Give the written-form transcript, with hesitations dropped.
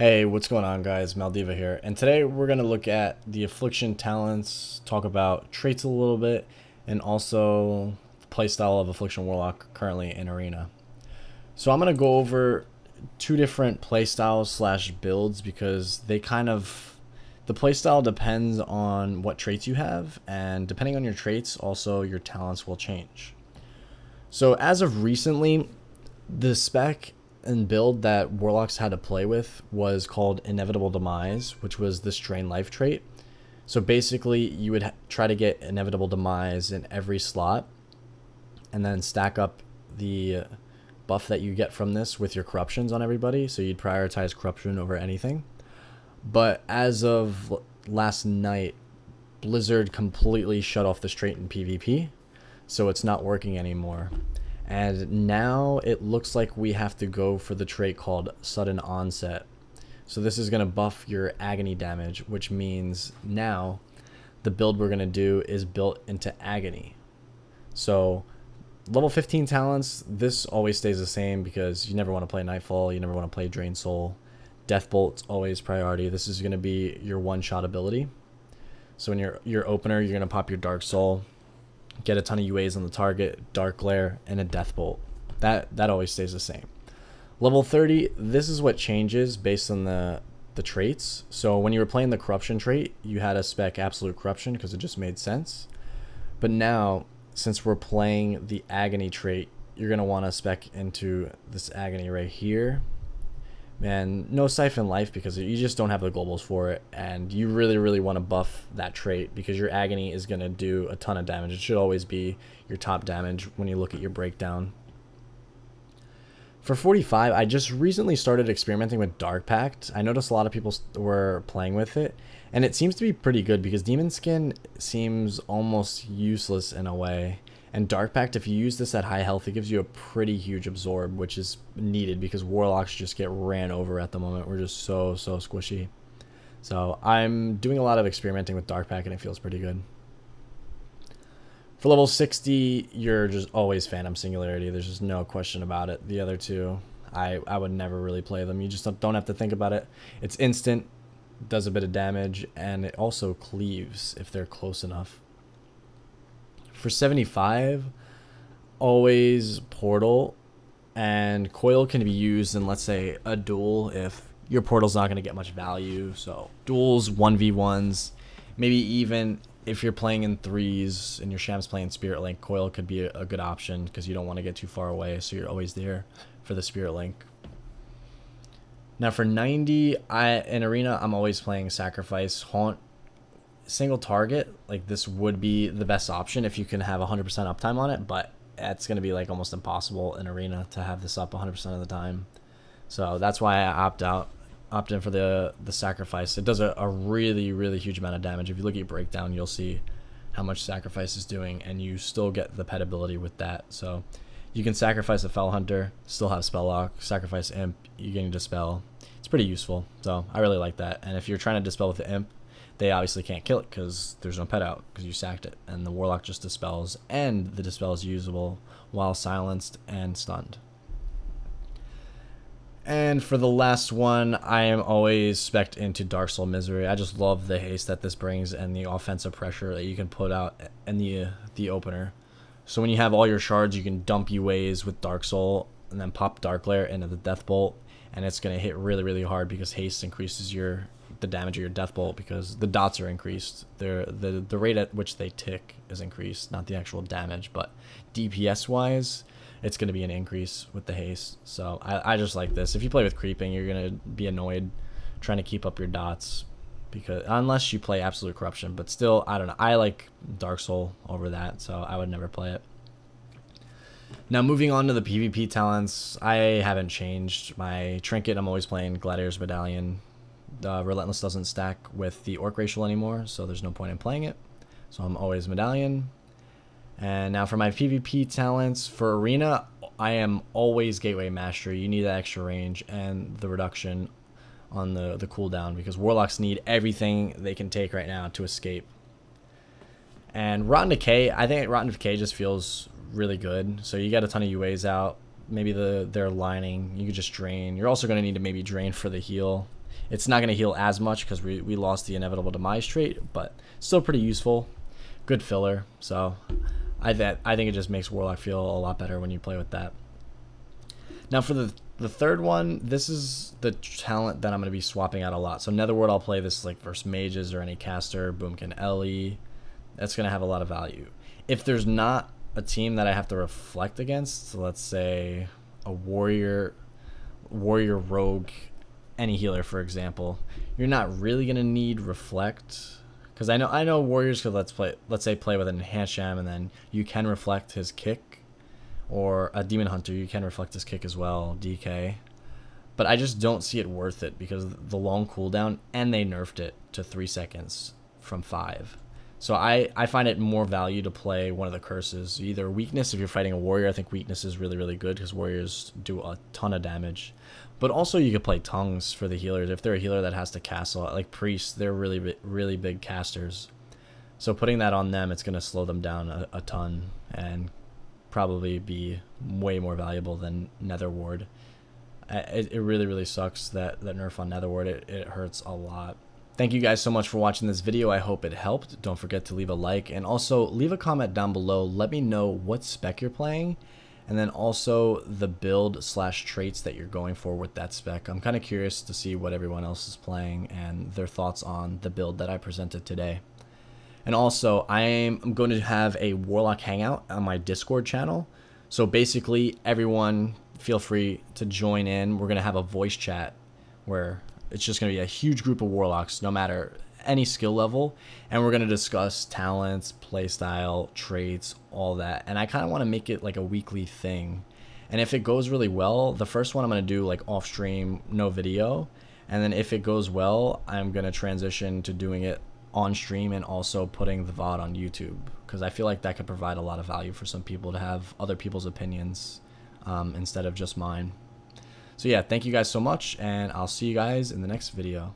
Hey, what's going on guys? Maldiva here, and today we're going to look at the Affliction talents, talk about traits a little bit, and also the playstyle of Affliction Warlock currently in Arena. So I'm going to go over two different playstyles slash builds because the playstyle depends on what traits you have, and depending on your traits, also your talents will change. So as of recently, the spec and build that Warlocks had to play with was called Inevitable Demise, which was this Drain Life trait. So basically, you would try to get Inevitable Demise in every slot, and then stack up the buff that you get from this with your corruptions on everybody. So you'd prioritize corruption over anything. But as of last night, Blizzard completely shut off this trait in PvP, so it's not working anymore. And now it looks like we have to go for the trait called Sudden Onset. So this is going to buff your agony damage, which means now the build we're going to do is built into agony. So level 15 talents, this always stays the same because you never want to play Nightfall, you never want to play Drain Soul. Deathbolt's always priority. This is going to be your one-shot ability. So in your opener, you're going to pop your Dark Soul, get a ton of UAs on the target, Dark Glare, and a Deathbolt. That always stays the same. Level 30, this is what changes based on the traits. So when you were playing the Corruption trait, you had to spec Absolute Corruption because it just made sense. But now, since we're playing the Agony trait, you're going to want to spec into this Agony right here. And no Siphon Life because you just don't have the globals for it, and you really want to buff that trait because your Agony is going to do a ton of damage. It should always be your top damage when you look at your breakdown. For 45, I just recently started experimenting with Dark Pact. I noticed a lot of people were playing with it, and it seems to be pretty good because Demon Skin seems almost useless in a way. And Dark Pact, if you use this at high health, it gives you a pretty huge absorb, which is needed because Warlocks just get ran over at the moment. We're just so squishy. So I'm doing a lot of experimenting with Dark Pact, and it feels pretty good. For level 60, you're just always Phantom Singularity. There's just no question about it. The other two, I would never really play them. You just don't have to think about it. It's instant, does a bit of damage, and it also cleaves if they're close enough. For 75, always Portal, and Coil can be used in, let's say, a duel if your Portal's not going to get much value. So duels, 1v1s, maybe even if you're playing in 3s and your Sham's playing Spirit Link, Coil could be a good option because you don't want to get too far away, so you're always there for the Spirit Link. Now for 90, in Arena, I'm always playing Sacrifice, Haunt. Single target, like this would be the best option if you can have 100% uptime on it, but it's going to be like almost impossible in Arena to have this up 100% of the time. So that's why I opt in for the Sacrifice. It does a really huge amount of damage. If you look at your breakdown, you'll see how much Sacrifice is doing, and you still get the pet ability with that. So you can sacrifice a Fell Hunter, still have Spell Lock, sacrifice Imp, you gain Dispel. It's pretty useful, so I really like that. And if you're trying to Dispel with the Imp, they obviously can't kill it because there's no pet out because you sacked it, and the Warlock just dispels, and the dispel is usable while silenced and stunned. And for the last one, I am always spec'd into Dark Soul Misery. I just love the haste that this brings and the offensive pressure that you can put out in the opener. So when you have all your shards, you can dump UAs with Dark Soul and then pop Dark Glare into the Deathbolt, and it's going to hit really hard because haste increases the damage of your Deathbolt because the dots are increased. The rate at which they tick is increased, not the actual damage, but DPS wise, it's going to be an increase with the haste. So I just like this. If you play with creeping, you're going to be annoyed trying to keep up your dots because unless you play Absolute Corruption, but still, I don't know. I like Dark Soul over that, so I would never play it. Now moving on to the PvP talents, I haven't changed my trinket. I'm always playing Gladiator's Medallion. Relentless doesn't stack with the Orc Racial anymore, so there's no point in playing it. So I'm always Medallion. And now for my PvP talents, for Arena, I am always Gateway Mastery. You need that extra range and the reduction on the cooldown because Warlocks need everything they can take right now to escape. And Rotten Decay, I think Rotten Decay just feels really good. So you get a ton of UAs out. Maybe their lining, you could just drain. You're also going to need to maybe drain for the heal. It's not going to heal as much because we lost the inevitable demise trait, but still pretty useful. Good filler. So I think it just makes Warlock feel a lot better when you play with that. Now for the third one, this is the talent that I'm going to be swapping out a lot. So Netherward, I'll play this like versus mages or any caster. Boomkin Ellie. That's going to have a lot of value. If there's not a team that I have to reflect against, so let's say a warrior rogue, any healer, for example, you're not really going to need reflect. Because I know warriors could, let's say play with an enhanced sham, and then you can reflect his kick. Or a demon hunter, you can reflect his kick as well, DK. But I just don't see it worth it because of the long cooldown, and they nerfed it to 3 seconds from 5. So I find it more value to play one of the curses. Either weakness, if you're fighting a warrior, I think weakness is really, really good because warriors do a ton of damage. But also you could play tongues for the healers. If they're a healer that has to cast a lot, like priests, they're really big casters. So putting that on them, it's going to slow them down a ton and probably be way more valuable than Netherward. It really sucks that nerf on Netherward. It hurts a lot. Thank you guys so much for watching this video. I hope it helped. Don't forget to leave a like, and also leave a comment down below. Let me know what spec you're playing, and then also the build / traits that you're going for with that spec. I'm kind of curious to see what everyone else is playing and their thoughts on the build that I presented today. And also, I'm going to have a Warlock hangout on my Discord channel. So basically, everyone feel free to join in. We're going to have a voice chat where it's just going to be a huge group of Warlocks, no matter any skill level. And we're going to discuss talents, playstyle, traits, all that. And I kind of want to make it like a weekly thing. And if it goes really well, the first one I'm going to do like off stream, no video. And then if it goes well, I'm going to transition to doing it on stream and also putting the VOD on YouTube, because I feel like that could provide a lot of value for some people to have other people's opinions instead of just mine. So yeah, thank you guys so much, and I'll see you guys in the next video.